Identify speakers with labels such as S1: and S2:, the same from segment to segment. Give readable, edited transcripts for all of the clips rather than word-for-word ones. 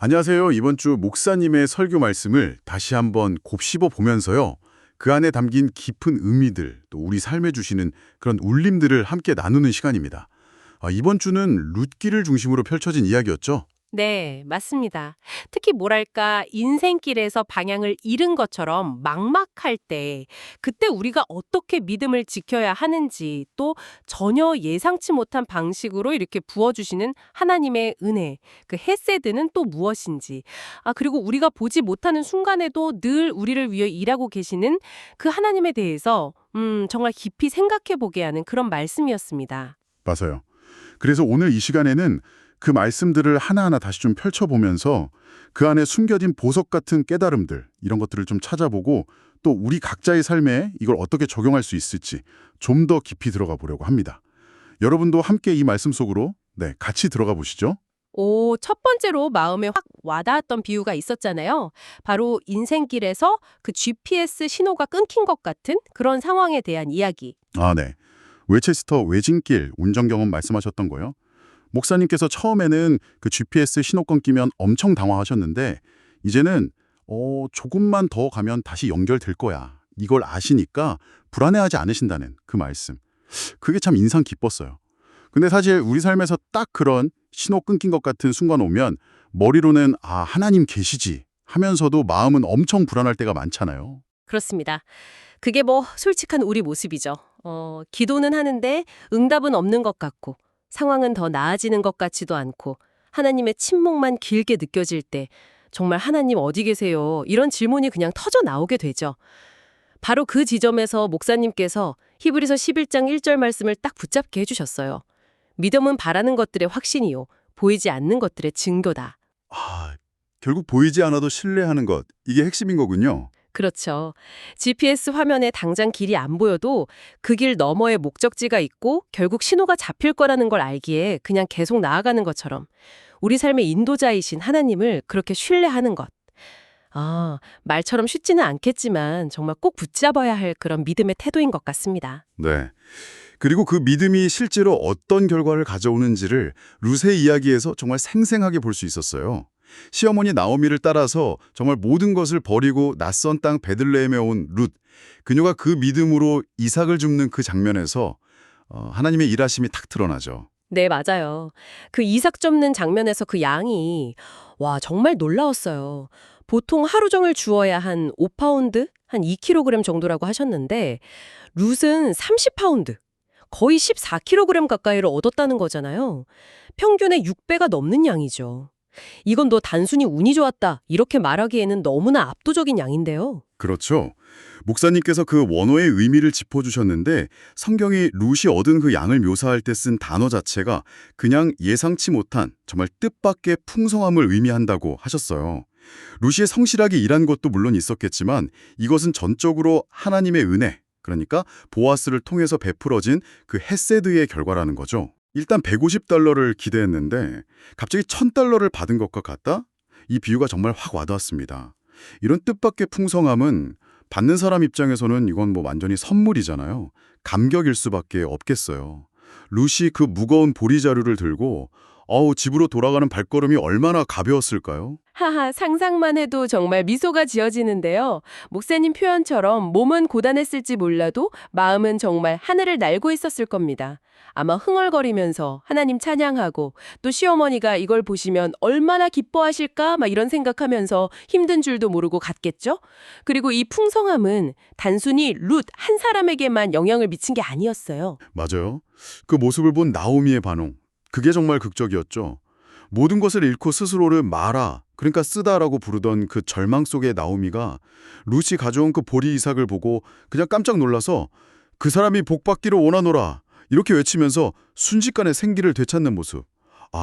S1: 안녕하세요. 이번 주 목사님의 설교 말씀을 다시 한번 곱씹어 보면서요. 그 안에 담긴 깊은 의미들, 또 우리 삶에 주시는 그런 울림들을 함께 나누는 시간입니다. 이번 주는 룻기를 중심으로 펼쳐진 이야기였죠.
S2: 네, 맞습니다. 특히 뭐랄까, 인생길에서 방향을 잃은 것처럼 막막할 때, 그때 우리가 어떻게 믿음을 지켜야 하는지, 또 전혀 예상치 못한 방식으로 이렇게 부어주시는 하나님의 은혜, 그 헤세드는 또 무엇인지, 그리고 우리가 보지 못하는 순간에도 늘 우리를 위해 일하고 계시는 그 하나님에 대해서, 정말 깊이 생각해 보게 하는 그런 말씀이었습니다.
S1: 맞아요. 그래서 오늘 이 시간에는 그 말씀들을 하나하나 다시 좀 펼쳐보면서 그 안에 숨겨진 보석 같은 깨달음들, 이런 것들을 좀 찾아보고 또 우리 각자의 삶에 이걸 어떻게 적용할 수 있을지 좀 더 깊이 들어가 보려고 합니다. 여러분도 함께 이 말씀 속으로 같이 들어가 보시죠.
S2: 첫 번째로 마음에 확 와닿았던 비유가 있었잖아요. 바로 인생길에서 그 GPS 신호가 끊긴 것 같은 그런 상황에 대한 이야기.
S1: 네. 웨체스터 외진길 운전 경험 말씀하셨던 거요. 목사님께서 처음에는 그 GPS 신호 끊기면 엄청 당황하셨는데 이제는 조금만 더 가면 다시 연결될 거야. 이걸 아시니까 불안해하지 않으신다는 그 말씀. 그게 참 인상 깊었어요. 근데 사실 우리 삶에서 딱 그런 신호 끊긴 것 같은 순간 오면 머리로는 하나님 계시지 하면서도 마음은 엄청 불안할 때가 많잖아요.
S2: 그렇습니다. 그게 뭐 솔직한 우리 모습이죠. 기도는 하는데 응답은 없는 것 같고 상황은 더 나아지는 것 같지도 않고 하나님의 침묵만 길게 느껴질 때 정말 하나님 어디 계세요? 이런 질문이 그냥 터져 나오게 되죠. 바로 그 지점에서 목사님께서 히브리서 11장 1절 말씀을 딱 붙잡게 해주셨어요. 믿음은 바라는 것들의 확신이요. 보이지 않는 것들의 증거다.
S1: 결국 보이지 않아도 신뢰하는 것, 이게 핵심인 거군요.
S2: 그렇죠. GPS 화면에 당장 길이 안 보여도 그 길 너머에 목적지가 있고 결국 신호가 잡힐 거라는 걸 알기에 그냥 계속 나아가는 것처럼 우리 삶의 인도자이신 하나님을 그렇게 신뢰하는 것. 말처럼 쉽지는 않겠지만 정말 꼭 붙잡아야 할 그런 믿음의 태도인 것 같습니다.
S1: 네. 그리고 그 믿음이 실제로 어떤 결과를 가져오는지를 룻의 이야기에서 정말 생생하게 볼 수 있었어요. 시어머니 나오미를 따라서 정말 모든 것을 버리고 낯선 땅 베들레헴에 온 룻. 그녀가 그 믿음으로 이삭을 줍는 그 장면에서 하나님의 일하심이 탁 드러나죠.
S2: 네, 맞아요. 그 이삭 접는 장면에서 그 양이 정말 놀라웠어요. 보통 하루 종일 주어야 한 5파운드? 한 2kg 정도라고 하셨는데 룻은 30파운드, 거의 14kg 가까이를 얻었다는 거잖아요. 평균의 6배가 넘는 양이죠. 이건 너 단순히 운이 좋았다 이렇게 말하기에는 너무나 압도적인 양인데요.
S1: 그렇죠. 목사님께서 그 원어의 의미를 짚어주셨는데 성경이 룻이 얻은 그 양을 묘사할 때 쓴 단어 자체가 그냥 예상치 못한 정말 뜻밖의 풍성함을 의미한다고 하셨어요. 룻이 성실하게 일한 것도 물론 있었겠지만 이것은 전적으로 하나님의 은혜, 그러니까 보아스를 통해서 베풀어진 그 헤세드의 결과라는 거죠. 일단 150달러를 기대했는데 갑자기 1000달러를 받은 것과 같다? 이 비유가 정말 확 와닿았습니다. 이런 뜻밖의 풍성함은 받는 사람 입장에서는 이건 뭐 완전히 선물이잖아요. 감격일 수밖에 없겠어요. 룻이 그 무거운 보리자루를 들고 집으로 돌아가는 발걸음이 얼마나 가벼웠을까요?
S2: 하하, 상상만 해도 정말 미소가 지어지는데요. 목사님 표현처럼 몸은 고단했을지 몰라도 마음은 정말 하늘을 날고 있었을 겁니다. 아마 흥얼거리면서 하나님 찬양하고 또 시어머니가 이걸 보시면 얼마나 기뻐하실까 막 이런 생각하면서 힘든 줄도 모르고 갔겠죠? 그리고 이 풍성함은 단순히 룻 한 사람에게만 영향을 미친 게 아니었어요.
S1: 맞아요. 그 모습을 본 나오미의 반응. 그게 정말 극적이었죠. 모든 것을 잃고 스스로를 마라, 그러니까 쓰다라고 부르던 그 절망 속의 나오미가 룻이 가져온 그 보리 이삭을 보고 그냥 깜짝 놀라서 그 사람이 복받기를 원하노라 이렇게 외치면서 순식간에 생기를 되찾는 모습.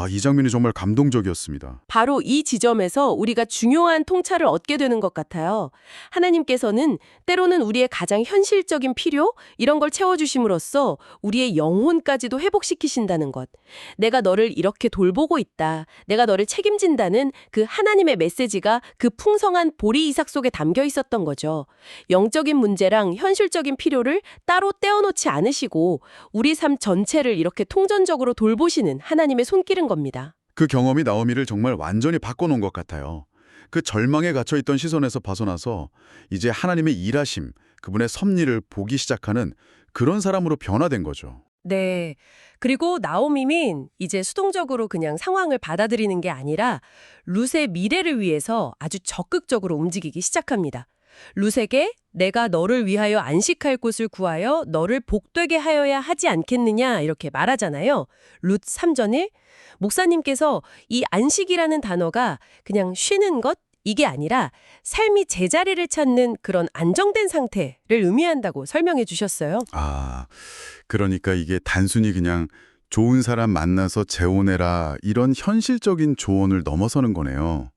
S1: 이 장면이 정말 감동적이었습니다.
S2: 바로 이 지점에서 우리가 중요한 통찰을 얻게 되는 것 같아요. 하나님께서는 때로는 우리의 가장 현실적인 필요 이런 걸 채워주심으로써 우리의 영혼까지도 회복시키신다는 것. 내가 너를 이렇게 돌보고 있다. 내가 너를 책임진다는 그 하나님의 메시지가 그 풍성한 보리 이삭 속에 담겨 있었던 거죠. 영적인 문제랑 현실적인 필요를 따로 떼어놓지 않으시고 우리 삶 전체를 이렇게 통전적으로 돌보시는 하나님의 손길은 겁니다.
S1: 그 경험이 나오미를 정말 완전히 바꿔놓은 것 같아요. 그 절망에 갇혀있던 시선에서 벗어나서 이제 하나님의 일하심, 그분의 섭리를 보기 시작하는 그런 사람으로 변화된 거죠.
S2: 네. 그리고 나오미는 이제 수동적으로 그냥 상황을 받아들이는 게 아니라 룻의 미래를 위해서 아주 적극적으로 움직이기 시작합니다. 룻에게 내가 너를 위하여 안식할 곳을 구하여 너를 복되게 하여야 하지 않겠느냐 이렇게 말하잖아요. 룻 3전 1. 목사님께서 이 안식이라는 단어가 그냥 쉬는 것 이게 아니라 삶이 제자리를 찾는 그런 안정된 상태를 의미한다고 설명해 주셨어요.
S1: 아, 그러니까 이게 단순히 그냥 좋은 사람 만나서 재혼해라 이런 현실적인 조언을 넘어서는 거네요.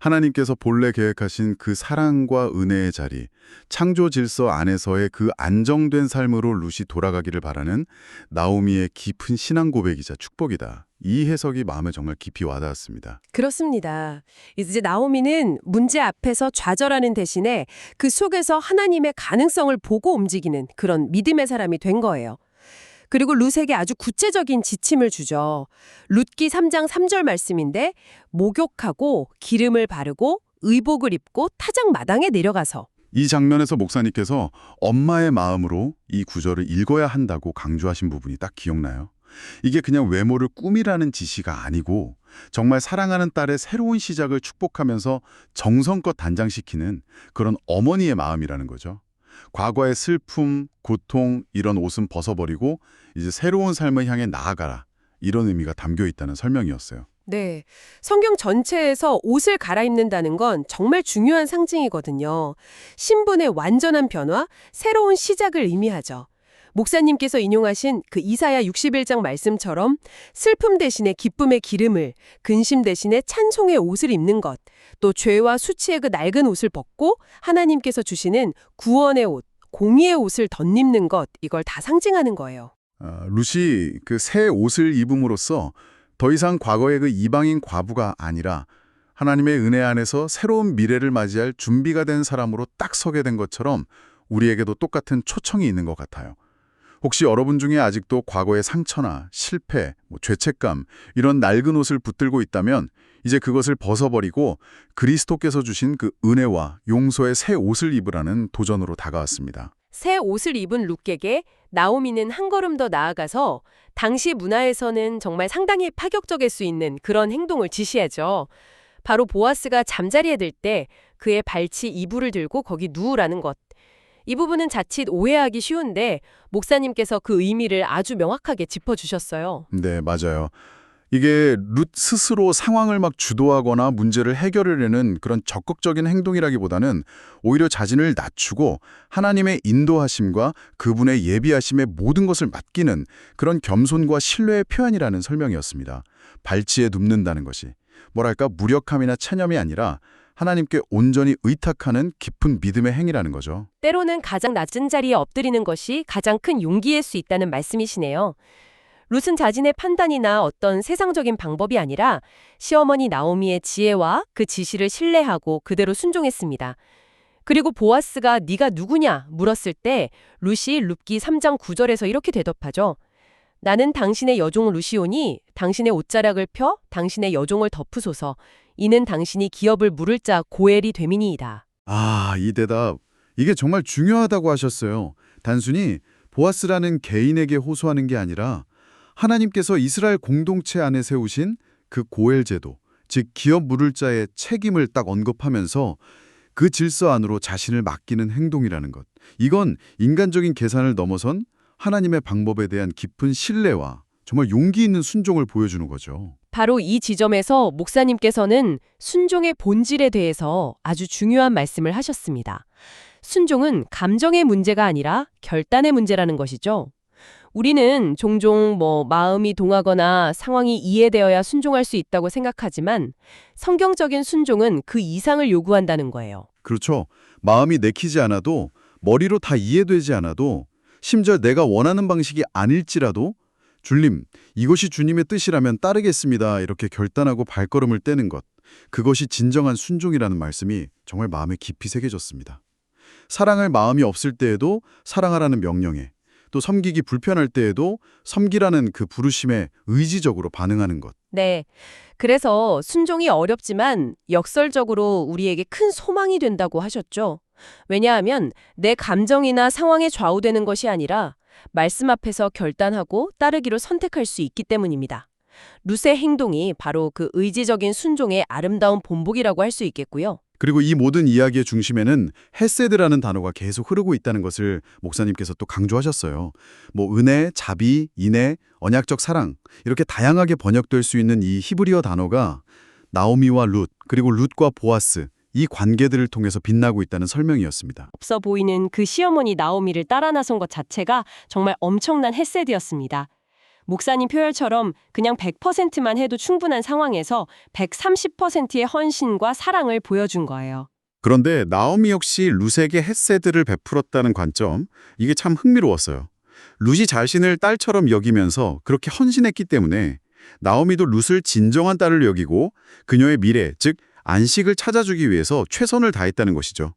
S1: 하나님께서 본래 계획하신 그 사랑과 은혜의 자리, 창조 질서 안에서의 그 안정된 삶으로 룻이 돌아가기를 바라는 나오미의 깊은 신앙 고백이자 축복이다. 이 해석이 마음에 정말 깊이 와닿았습니다.
S2: 그렇습니다. 이제 나오미는 문제 앞에서 좌절하는 대신에 그 속에서 하나님의 가능성을 보고 움직이는 그런 믿음의 사람이 된 거예요. 그리고 룻에게 아주 구체적인 지침을 주죠. 룻기 3장 3절 말씀인데 목욕하고 기름을 바르고 의복을 입고 타작 마당에 내려가서
S1: 이 장면에서 목사님께서 엄마의 마음으로 이 구절을 읽어야 한다고 강조하신 부분이 딱 기억나요. 이게 그냥 외모를 꾸미라는 지시가 아니고 정말 사랑하는 딸의 새로운 시작을 축복하면서 정성껏 단장시키는 그런 어머니의 마음이라는 거죠. 과거의 슬픔, 고통 이런 옷은 벗어버리고 이제 새로운 삶을 향해 나아가라. 이런 의미가 담겨 있다는 설명이었어요.
S2: 네. 성경 전체에서 옷을 갈아입는다는 건 정말 중요한 상징이거든요. 신분의 완전한 변화, 새로운 시작을 의미하죠. 목사님께서 인용하신 그 이사야 61장 말씀처럼 슬픔 대신에 기쁨의 기름을, 근심 대신에 찬송의 옷을 입는 것, 또 죄와 수치의 그 낡은 옷을 벗고 하나님께서 주시는 구원의 옷, 공의의 옷을 덧입는 것, 이걸 다 상징하는 거예요.
S1: 룻이 그 새 옷을 입음으로써 더 이상 과거의 그 이방인 과부가 아니라 하나님의 은혜 안에서 새로운 미래를 맞이할 준비가 된 사람으로 딱 서게 된 것처럼 우리에게도 똑같은 초청이 있는 것 같아요. 혹시 여러분 중에 아직도 과거의 상처나 실패, 죄책감 이런 낡은 옷을 붙들고 있다면 이제 그것을 벗어버리고 그리스도께서 주신 그 은혜와 용서의 새 옷을 입으라는 도전으로 다가왔습니다.
S2: 새 옷을 입은 룻에게 나오미는 한 걸음 더 나아가서 당시 문화에서는 정말 상당히 파격적일 수 있는 그런 행동을 지시하죠. 바로 보아스가 잠자리에 들 때 그의 발치 이불을 들고 거기 누우라는 것. 이 부분은 자칫 오해하기 쉬운데 목사님께서 그 의미를 아주 명확하게 짚어주셨어요.
S1: 네, 맞아요. 이게 룻 스스로 상황을 막 주도하거나 문제를 해결하려는 그런 적극적인 행동이라기보다는 오히려 자신을 낮추고 하나님의 인도하심과 그분의 예비하심에 모든 것을 맡기는 그런 겸손과 신뢰의 표현이라는 설명이었습니다. 발치에 눕는다는 것이 뭐랄까 무력함이나 체념이 아니라 하나님께 온전히 의탁하는 깊은 믿음의 행위라는 거죠.
S2: 때로는 가장 낮은 자리에 엎드리는 것이 가장 큰 용기일 수 있다는 말씀이시네요. 룻은 자신의 판단이나 어떤 세상적인 방법이 아니라 시어머니 나오미의 지혜와 그 지시를 신뢰하고 그대로 순종했습니다. 그리고 보아스가 네가 누구냐 물었을 때 룻이 룻기 3장 9절에서 이렇게 대답하죠. 나는 당신의 여종 루시오니 당신의 옷자락을 펴 당신의 여종을 덮으소서. 이는 당신이 기업을 물을 자 고엘이 되미니이다.
S1: 이 대답. 이게 정말 중요하다고 하셨어요. 단순히 보아스라는 개인에게 호소하는 게 아니라 하나님께서 이스라엘 공동체 안에 세우신 그 고엘 제도, 즉 기업 물을 자의 책임을 딱 언급하면서 그 질서 안으로 자신을 맡기는 행동이라는 것. 이건 인간적인 계산을 넘어선 하나님의 방법에 대한 깊은 신뢰와 정말 용기 있는 순종을 보여주는 거죠.
S2: 바로 이 지점에서 목사님께서는 순종의 본질에 대해서 아주 중요한 말씀을 하셨습니다. 순종은 감정의 문제가 아니라 결단의 문제라는 것이죠. 우리는 종종 마음이 동하거나 상황이 이해되어야 순종할 수 있다고 생각하지만 성경적인 순종은 그 이상을 요구한다는 거예요.
S1: 그렇죠. 마음이 내키지 않아도 머리로 다 이해되지 않아도 심지어 내가 원하는 방식이 아닐지라도 주님, 이것이 주님의 뜻이라면 따르겠습니다. 이렇게 결단하고 발걸음을 떼는 것. 그것이 진정한 순종이라는 말씀이 정말 마음에 깊이 새겨졌습니다. 사랑할 마음이 없을 때에도 사랑하라는 명령에, 또 섬기기 불편할 때에도 섬기라는 그 부르심에 의지적으로 반응하는 것.
S2: 네. 그래서 순종이 어렵지만 역설적으로 우리에게 큰 소망이 된다고 하셨죠. 왜냐하면 내 감정이나 상황에 좌우되는 것이 아니라 말씀 앞에서 결단하고 따르기로 선택할 수 있기 때문입니다. 룻의 행동이 바로 그 의지적인 순종의 아름다운 본보기라고 할 수 있겠고요.
S1: 그리고 이 모든 이야기의 중심에는 헤세드라는 단어가 계속 흐르고 있다는 것을 목사님께서 또 강조하셨어요. 뭐 은혜, 자비, 인애, 언약적 사랑 이렇게 다양하게 번역될 수 있는 이 히브리어 단어가 나오미와 룻, 그리고 룻과 보아스 이 관계들을 통해서 빛나고 있다는 설명이었습니다.
S2: 없어 보이는 그 시어머니 나오미를 따라 나선 것 자체가 정말 엄청난 헤세드였습니다. 목사님 표현처럼 그냥 100%만 해도 충분한 상황에서 130%의 헌신과 사랑을 보여준 거예요.
S1: 그런데 나오미 역시 룻에게 헤세드를 베풀었다는 관점, 이게 참 흥미로웠어요. 룻이 자신을 딸처럼 여기면서 그렇게 헌신했기 때문에 나오미도 룻을 진정한 딸을 여기고 그녀의 미래, 즉 안식을 찾아주기 위해서 최선을 다했다는 것이죠.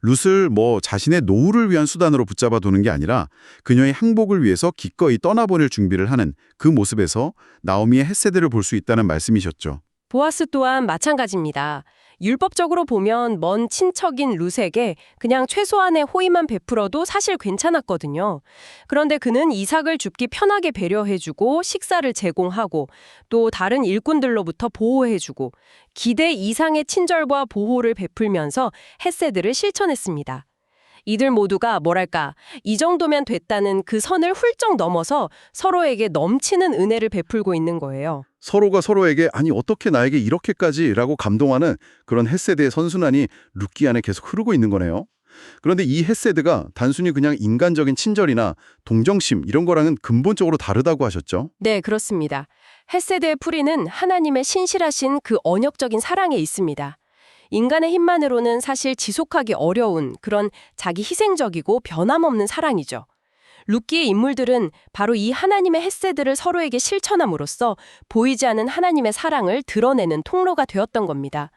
S1: 룻을 자신의 노후를 위한 수단으로 붙잡아 두는 게 아니라 그녀의 행복을 위해서 기꺼이 떠나보낼 준비를 하는 그 모습에서 나오미의 헤세드를 볼 수 있다는 말씀이셨죠.
S2: 보아스 또한 마찬가지입니다. 율법적으로 보면 먼 친척인 룻에게 그냥 최소한의 호의만 베풀어도 사실 괜찮았거든요. 그런데 그는 이삭을 죽기 편하게 배려해주고 식사를 제공하고 또 다른 일꾼들로부터 보호해주고 기대 이상의 친절과 보호를 베풀면서 헤세드를 실천했습니다. 이들 모두가 이 정도면 됐다는 그 선을 훌쩍 넘어서 서로에게 넘치는 은혜를 베풀고 있는 거예요.
S1: 서로가 서로에게 아니 어떻게 나에게 이렇게까지라고 감동하는 그런 헤세드의 선순환이 룻기 안에 계속 흐르고 있는 거네요. 그런데 이 헤세드가 단순히 그냥 인간적인 친절이나 동정심 이런 거랑은 근본적으로 다르다고 하셨죠?
S2: 네, 그렇습니다. 헤세드의 뿌리는 하나님의 신실하신 그 언역적인 사랑에 있습니다. 인간의 힘만으로는 사실 지속하기 어려운 그런 자기 희생적이고 변함없는 사랑이죠. 룻기의 인물들은 바로 이 하나님의 헤세드를 서로에게 실천함으로써 보이지 않는 하나님의 사랑을 드러내는 통로가 되었던 겁니다.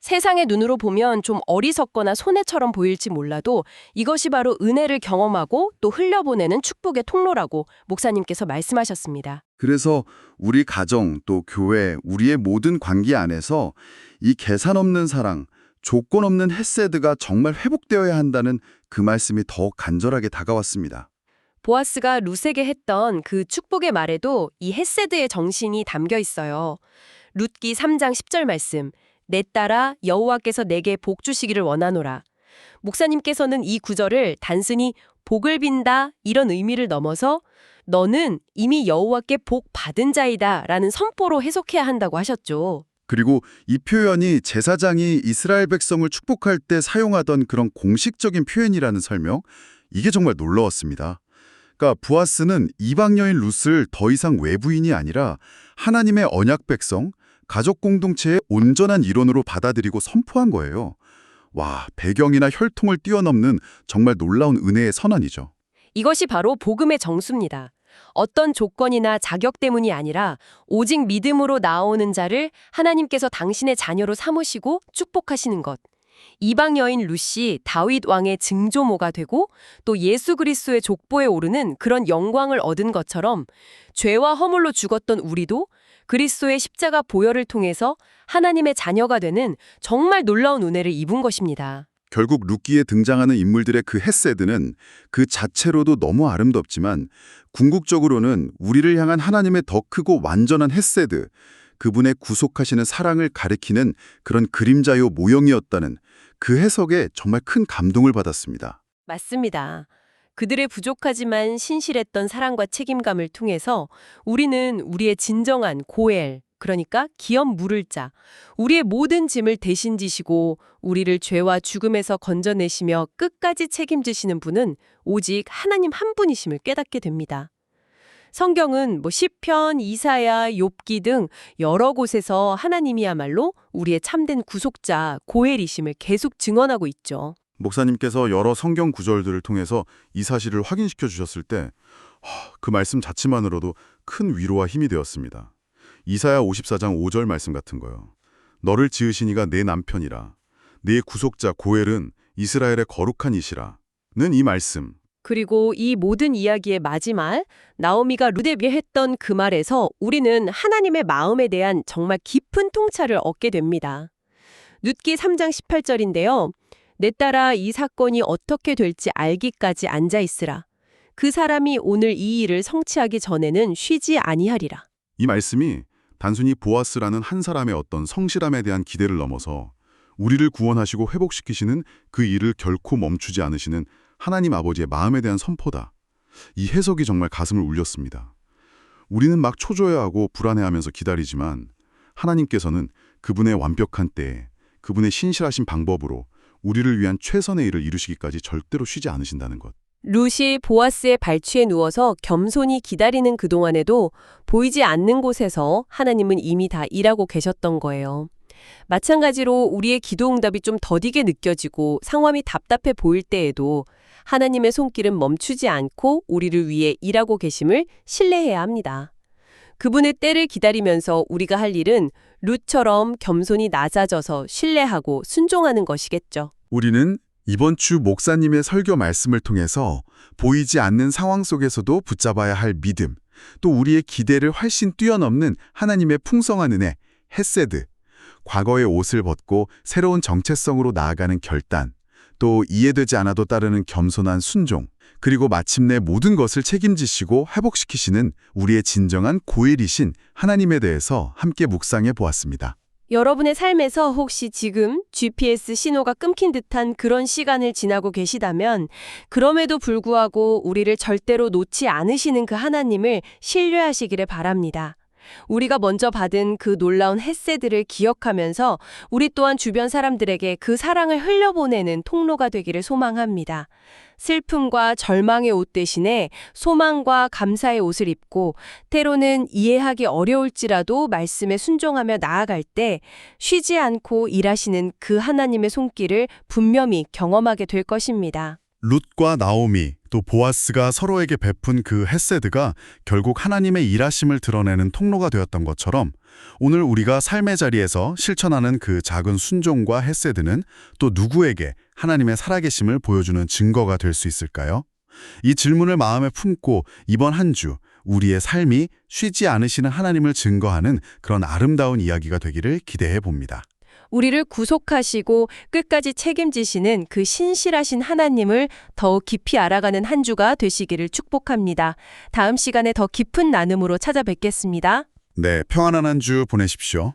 S2: 세상의 눈으로 보면 좀 어리석거나 손해처럼 보일지 몰라도 이것이 바로 은혜를 경험하고 또 흘려보내는 축복의 통로라고 목사님께서 말씀하셨습니다.
S1: 그래서 우리 가정 또 교회, 우리의 모든 관계 안에서 이 계산 없는 사랑, 조건 없는 헤세드가 정말 회복되어야 한다는 그 말씀이 더욱 간절하게 다가왔습니다.
S2: 보아스가 룻에게 했던 그 축복의 말에도 이 헤세드의 정신이 담겨 있어요. 룻기 3장 10절 말씀, 내 딸아 여호와께서 내게 복 주시기를 원하노라. 목사님께서는 이 구절을 단순히 복을 빈다 이런 의미를 넘어서 너는 이미 여호와께 복 받은 자이다 라는 선포로 해석해야 한다고 하셨죠.
S1: 그리고 이 표현이 제사장이 이스라엘 백성을 축복할 때 사용하던 그런 공식적인 표현이라는 설명, 이게 정말 놀라웠습니다. 그러니까 보아스는 이방 여인 룻을 더 이상 외부인이 아니라 하나님의 언약 백성, 가족 공동체의 온전한 일원으로 받아들이고 선포한 거예요. 와, 배경이나 혈통을 뛰어넘는 정말 놀라운 은혜의 선언이죠.
S2: 이것이 바로 복음의 정수입니다. 어떤 조건이나 자격 때문이 아니라 오직 믿음으로 나오는 자를 하나님께서 당신의 자녀로 삼으시고 축복하시는 것. 이방 여인 룻이 다윗 왕의 증조모가 되고 또 예수 그리스도의 족보에 오르는 그런 영광을 얻은 것처럼 죄와 허물로 죽었던 우리도 그리스도의 십자가 보혈을 통해서 하나님의 자녀가 되는 정말 놀라운 은혜를 입은 것입니다.
S1: 결국 룻기에 등장하는 인물들의 그 헤세드는 그 자체로도 너무 아름답지만 궁극적으로는 우리를 향한 하나님의 더 크고 완전한 헤세드, 그분의 구속하시는 사랑을 가리키는 그런 그림자요 모형이었다는 그 해석에 정말 큰 감동을 받았습니다.
S2: 맞습니다. 그들의 부족하지만 신실했던 사랑과 책임감을 통해서 우리는 우리의 진정한 고엘, 그러니까 기업 물을 자, 우리의 모든 짐을 대신 지시고 우리를 죄와 죽음에서 건져내시며 끝까지 책임지시는 분은 오직 하나님 한 분이심을 깨닫게 됩니다. 성경은 시편, 이사야, 욥기 등 여러 곳에서 하나님이야말로 우리의 참된 구속자, 고엘이심을 계속 증언하고 있죠.
S1: 목사님께서 여러 성경 구절들을 통해서 이 사실을 확인시켜 주셨을 때 그 말씀 자체만으로도 큰 위로와 힘이 되었습니다. 이사야 54장 5절 말씀 같은 거요. 너를 지으시니가 내 남편이라. 네 구속자 고엘은 이스라엘의 거룩한 이시라. 는 이 말씀.
S3: 그리고 이 모든 이야기의 마지막, 나오미가 룻에게 했던 그 말에서 우리는 하나님의 마음에 대한 정말 깊은 통찰을 얻게 됩니다. 룻기 3장 18절인데요. 내 딸아 이 사건이 어떻게 될지 알기까지 앉아 있으라. 그 사람이 오늘 이 일을 성취하기 전에는 쉬지 아니하리라.
S1: 이 말씀이 단순히 보아스라는 한 사람의 어떤 성실함에 대한 기대를 넘어서 우리를 구원하시고 회복시키시는 그 일을 결코 멈추지 않으시는 하나님 아버지의 마음에 대한 선포다. 이 해석이 정말 가슴을 울렸습니다. 우리는 막 초조해하고 불안해하면서 기다리지만 하나님께서는 그분의 완벽한 때에 그분의 신실하신 방법으로 우리를 위한 최선의 일을 이루시기까지 절대로 쉬지 않으신다는 것.
S3: 룻이 보아스의 발치에 누워서 겸손히 기다리는 그동안에도 보이지 않는 곳에서 하나님은 이미 다 일하고 계셨던 거예요. 마찬가지로 우리의 기도 응답이 좀 더디게 느껴지고 상황이 답답해 보일 때에도 하나님의 손길은 멈추지 않고 우리를 위해 일하고 계심을 신뢰해야 합니다. 그분의 때를 기다리면서 우리가 할 일은 룻처럼 겸손히 낮아져서 신뢰하고 순종하는 것이겠죠.
S1: 우리는 이번 주 목사님의 설교 말씀을 통해서 보이지 않는 상황 속에서도 붙잡아야 할 믿음, 또 우리의 기대를 훨씬 뛰어넘는 하나님의 풍성한 은혜, 헤세드, 과거의 옷을 벗고 새로운 정체성으로 나아가는 결단, 또 이해되지 않아도 따르는 겸손한 순종, 그리고 마침내 모든 것을 책임지시고 회복시키시는 우리의 진정한 고일이신 하나님에 대해서 함께 묵상해 보았습니다.
S3: 여러분의 삶에서 혹시 지금 GPS 신호가 끊긴 듯한 그런 시간을 지나고 계시다면 그럼에도 불구하고 우리를 절대로 놓지 않으시는 그 하나님을 신뢰하시기를 바랍니다. 우리가 먼저 받은 그 놀라운 헤세드를 기억하면서 우리 또한 주변 사람들에게 그 사랑을 흘려보내는 통로가 되기를 소망합니다. 슬픔과 절망의 옷 대신에 소망과 감사의 옷을 입고 때로는 이해하기 어려울지라도 말씀에 순종하며 나아갈 때 쉬지 않고 일하시는 그 하나님의 손길을 분명히 경험하게 될 것입니다.
S1: 룻과 나오미, 또 보아스가 서로에게 베푼 그 헤세드가 결국 하나님의 일하심을 드러내는 통로가 되었던 것처럼 오늘 우리가 삶의 자리에서 실천하는 그 작은 순종과 헤세드는 또 누구에게 하나님의 살아계심을 보여주는 증거가 될 수 있을까요? 이 질문을 마음에 품고 이번 한 주 우리의 삶이 쉬지 않으시는 하나님을 증거하는 그런 아름다운 이야기가 되기를 기대해 봅니다.
S3: 우리를 구속하시고 끝까지 책임지시는 그 신실하신 하나님을 더욱 깊이 알아가는 한 주가 되시기를 축복합니다. 다음 시간에 더 깊은 나눔으로 찾아뵙겠습니다.
S1: 네, 평안한 한 주 보내십시오.